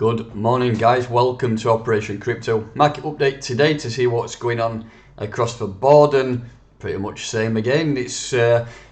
Good morning, guys. Welcome to Operation Crypto market update today to see what's going on across the board, and pretty much same again. It's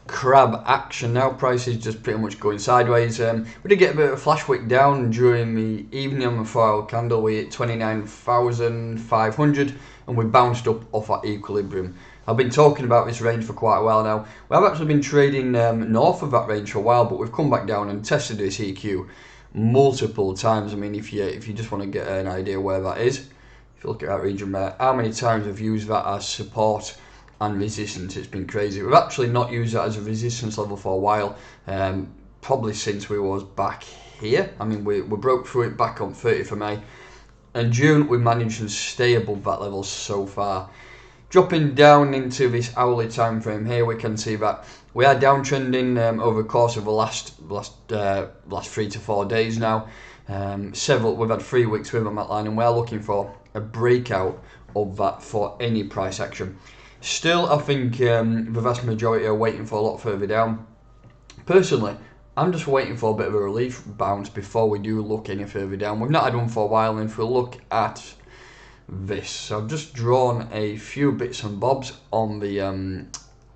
crab action now. Prices just pretty much going sideways. We did get a bit of a flash wick down during the evening on the 4-hour candle. We hit 29,500 and we bounced up off our equilibrium. I've been talking about this range for quite a while now. We have actually been trading north of that range for a while, but we've come back down and tested this EQ multiple times. I mean, if you just want to get an idea where that is, if you look at that region there, how many times we've used that as support and resistance, it's been crazy. We've actually not used that as a resistance level for a while, probably since we was back here. I mean, we broke through it back on 30th of May, and June we managed to stay above that level so far. Dropping down into this hourly time frame here, we can see that we are downtrending over the course of the last 3 to 4 days now. We've had 3 weeks with on that line, and we're looking for a breakout of that for any price action. Still, I think the vast majority are waiting for a lot further down. Personally, I'm just waiting for a bit of a relief bounce before we do look any further down. We've not had one for a while, and if we look at this, so I've just drawn a few bits and bobs on the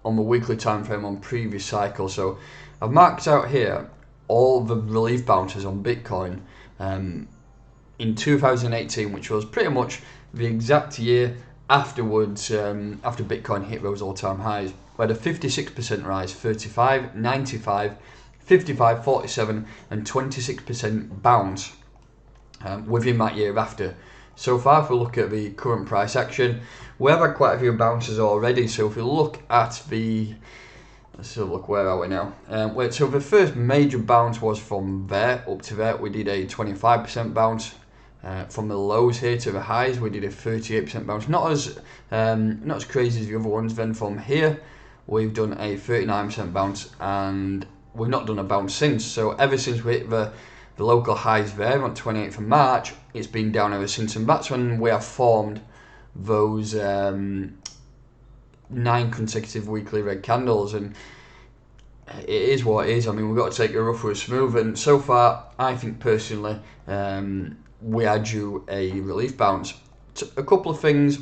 weekly time frame on previous cycles. So I've marked out here all the relief bounces on Bitcoin in 2018, which was pretty much the exact year afterwards, after Bitcoin hit those all-time highs. We had a 56% rise, 35, 95, 55, 47 and 26% bounce within that year after. So far, if we look at the current price action, we have had quite a few bounces already. So if we look at let's have a look, where are we now? So the first major bounce was from there up to there. We did a 25% bounce. From the lows here to the highs, we did a 38% bounce. Not as crazy as the other ones. Then from here, we've done a 39% bounce, and we've not done a bounce since. So ever since we hit the local highs there on 28th of March, it's been down ever since, and that's when we have formed those 9 consecutive weekly red candles, and it is what it is. I mean, we've got to take a rough with a smooth, and so far, I think personally, we are due a relief bounce. A couple of things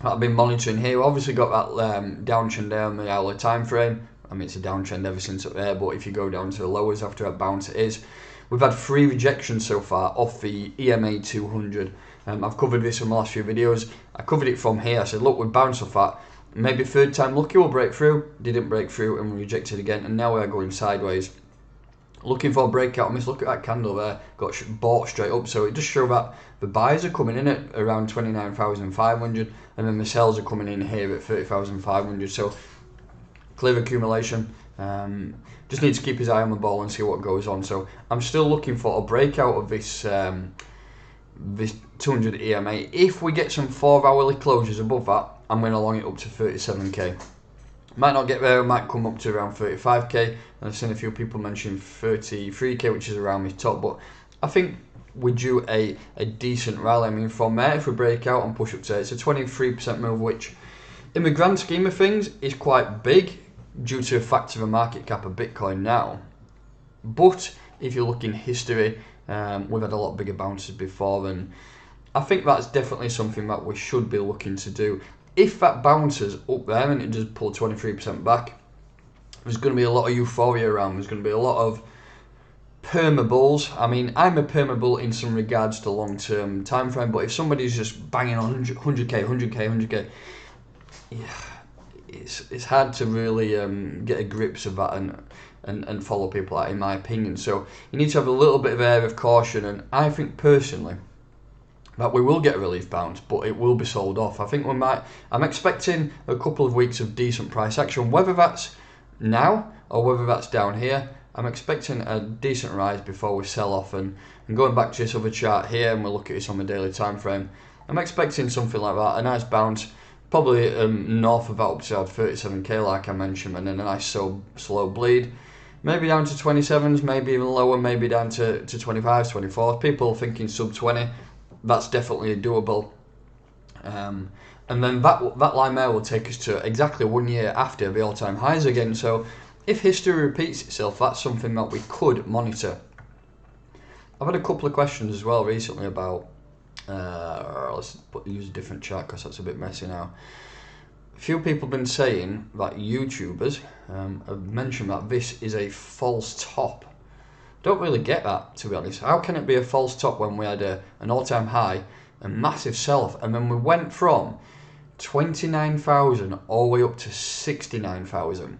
that I've been monitoring here. We've obviously got that downtrend there on the hourly time frame. I mean, it's a downtrend ever since up there, but if you go down to the lowers after that bounce, it is. We've had 3 rejections so far off the EMA 200. I've covered this in the last few videos. I covered it from here. I said, look, we've bounced off that. Maybe third time lucky we'll break through. Didn't break through, and we rejected again, and now we're going sideways. Looking for a breakout on this. Look at that candle there. Got bought straight up. So it just shows that the buyers are coming in at around 29,500, and then the sellers are coming in here at 30,500. So clear accumulation. Just need to keep his eye on the ball and see what goes on. So I'm still looking for a breakout of this this 200 EMA. If we get some 4-hourly closures above that, I'm going to long it up to 37k. Might not get there, might come up to around 35k. And I've seen a few people mention 33k, which is around my top. But I think we're due a decent rally. I mean, from there, if we break out and push up to it, it's a 23% move, which in the grand scheme of things is quite big, due to the fact of the market cap of Bitcoin now. But if you look in history, we've had a lot bigger bounces before, and I think that's definitely something that we should be looking to do. If that bounces up there and it does pull 23% back, there's going to be a lot of euphoria around. There's going to be a lot of perma bulls. I mean, I'm a perma bull in some regards to long-term time frame, but if somebody's just banging on 100k, yeah, it's hard to really get a grips of that and follow people out, in my opinion. So you need to have a little bit of air of caution, and I think personally that we will get a relief bounce, but it will be sold off. I think I'm expecting a couple of weeks of decent price action, whether that's now or whether that's down here. I'm expecting a decent rise before we sell off, and going back to this other chart here, and we'll look at this on the daily time frame, I'm expecting something like that, a nice bounce, probably north of that up to 37k like I mentioned, and then a nice slow bleed, maybe down to 27s, maybe even lower, maybe down to 25s, 24s. People thinking sub 20, that's definitely doable. And then that line there will take us to exactly 1 year after the all-time highs again. So if history repeats itself, that's something that we could monitor. I've had a couple of questions as well recently about, use a different chat because that's a bit messy now. A few people have been saying that YouTubers have mentioned that this is a false top. Don't really get that, to be honest. How can it be a false top when we had an all-time high, a massive sell-off, and then we went from 29,000 all the way up to 69,000?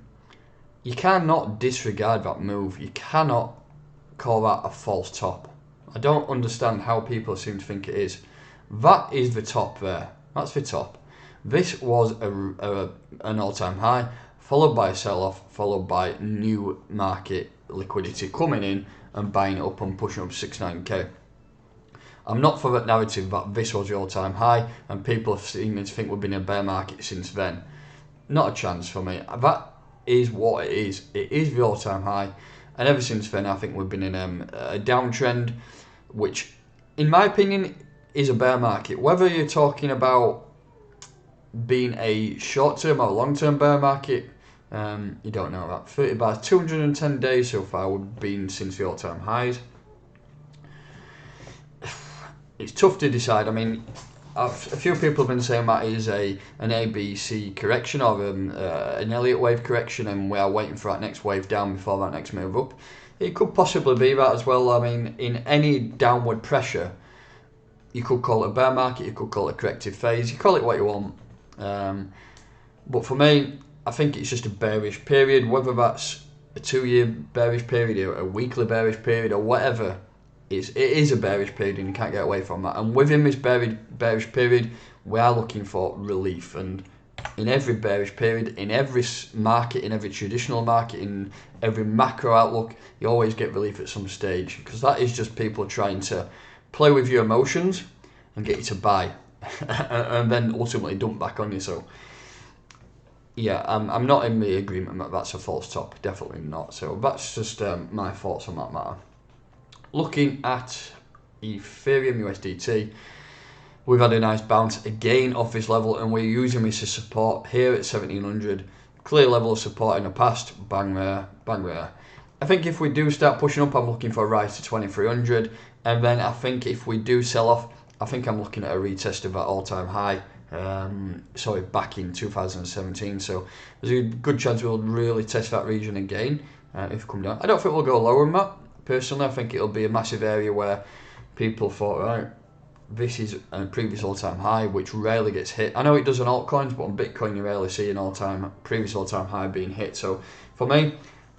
You cannot disregard that move. You cannot call that a false top. I don't understand how people seem to think it is. That is the top there. That's the top. This was an all-time high, followed by a sell-off, followed by new market liquidity coming in and buying it up and pushing up 69k. I'm not for that narrative that this was the all-time high and people have seemed to think we've been in a bear market since then. Not a chance for me. That is what it is. It is the all-time high, and ever since then I think we've been in a downtrend, which in my opinion is a bear market. Whether you're talking about being a short-term or long-term bear market, you don't know that. 30 bars, 210 days so far we've been since the all-time highs. It's tough to decide. I mean, a few people have been saying that is an ABC correction or an Elliott wave correction, and we are waiting for that next wave down before that next move up. It could possibly be that as well. I mean, in any downward pressure, you could call it a bear market, you could call it a corrective phase, you call it what you want. But for me, I think it's just a bearish period, whether that's a 2-year bearish period or a weekly bearish period or whatever. It is a bearish period and you can't get away from that. And within this bearish period, we are looking for relief. And in every bearish period, in every market, in every traditional market, in every macro outlook, you always get relief at some stage. Because that is just people trying to play with your emotions and get you to buy. And then ultimately dump back on you. So yeah, I'm not in the agreement that that's a false top. Definitely not. So that's just my thoughts on that matter. Looking at Ethereum USDT, we've had a nice bounce again off this level, and we're using this as support here at 1700. Clear level of support in the past, bang there, bang there. I think if we do start pushing up, I'm looking for a rise to 2300, and then I think if we do sell off, I think I'm looking at a retest of that all-time high. Back in 2017. So there's a good chance we'll really test that region again if we come down. I don't think we'll go lower than that. Personally, I think it'll be a massive area where people thought, right, this is a previous all-time high, which rarely gets hit. I know it does on altcoins, but on Bitcoin you rarely see an previous all-time high being hit. So for me,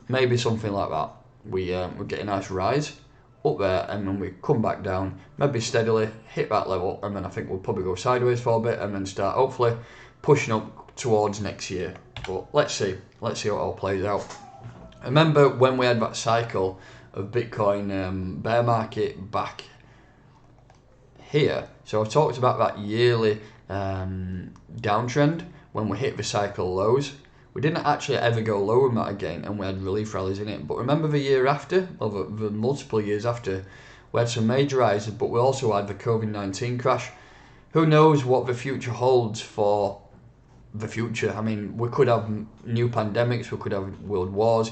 maybe something like that. We get a nice rise up there, and then we come back down, maybe steadily hit that level, and then I think we'll probably go sideways for a bit, and then start hopefully pushing up towards next year. But let's see how it all plays out. I remember when we had that cycle of Bitcoin bear market back here. So I've talked about that yearly downtrend when we hit the cycle lows. We didn't actually ever go lower than that again, and we had relief rallies in it. But remember the year after, or the multiple years after, we had some major rises, but we also had the COVID-19 crash. Who knows what the future holds for the future? I mean, we could have new pandemics, we could have world wars,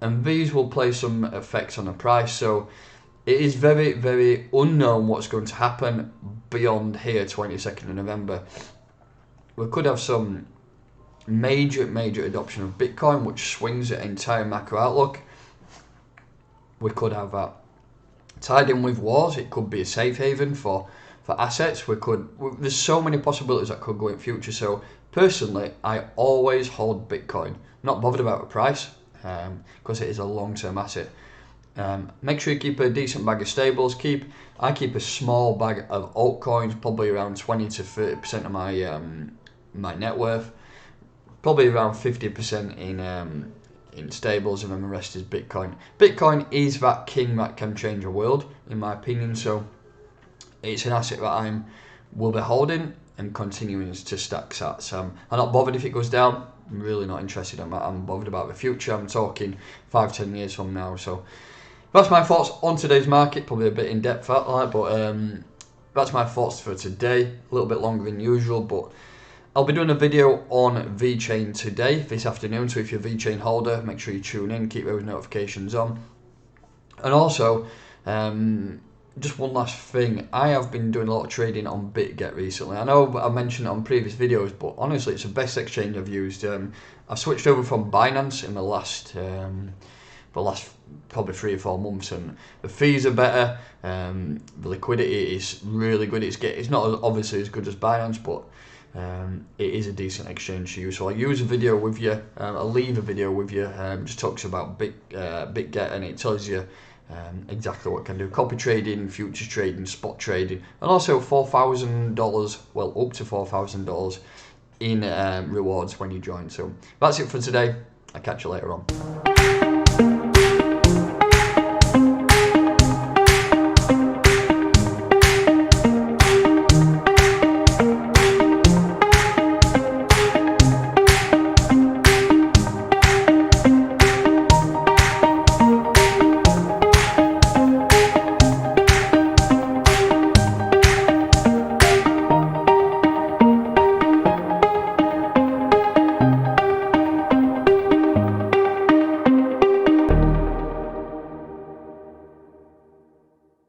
and these will play some effects on the price. So it is very, very unknown what's going to happen beyond here, 22nd of November. We could have some major adoption of Bitcoin, which swings the entire macro outlook. We could have that tied in with wars. It could be a safe haven for assets. There's so many possibilities that could go in future. So personally, I always hold Bitcoin. Not bothered about the price, because it is a long-term asset. Make sure you keep a decent bag of stables. I keep a small bag of altcoins, probably around 20 to 30% of my net worth. Probably around 50% in stables, and then the rest is Bitcoin. Bitcoin is that king that can change the world, in my opinion. So it's an asset that will be holding and continuing to stack sats. I'm not bothered if it goes down. I'm really not interested in that. I'm bothered about the future. I'm talking 5-10 years from now. So that's my thoughts on today's market. Probably a bit in depth, but that's my thoughts for today. A little bit longer than usual, but I'll be doing a video on VeChain today, this afternoon, so if you're a VeChain holder, make sure you tune in, keep those notifications on. And also, Just one last thing, I have been doing a lot of trading on BitGet recently. I know I mentioned it on previous videos, but honestly it's the best exchange I've used. I've switched over from Binance in the last probably 3 or 4 months, and the fees are better, the liquidity is really good. It's not obviously as good as Binance, but it is a decent exchange to use. So I'll use a video with you, I'll leave a video with you, just talks about BitGet, and it tells you exactly what it can do: copy trading, futures trading, spot trading, and also $4,000, well, up to $4,000 in rewards when you join. So that's it for today. I'll catch you later on.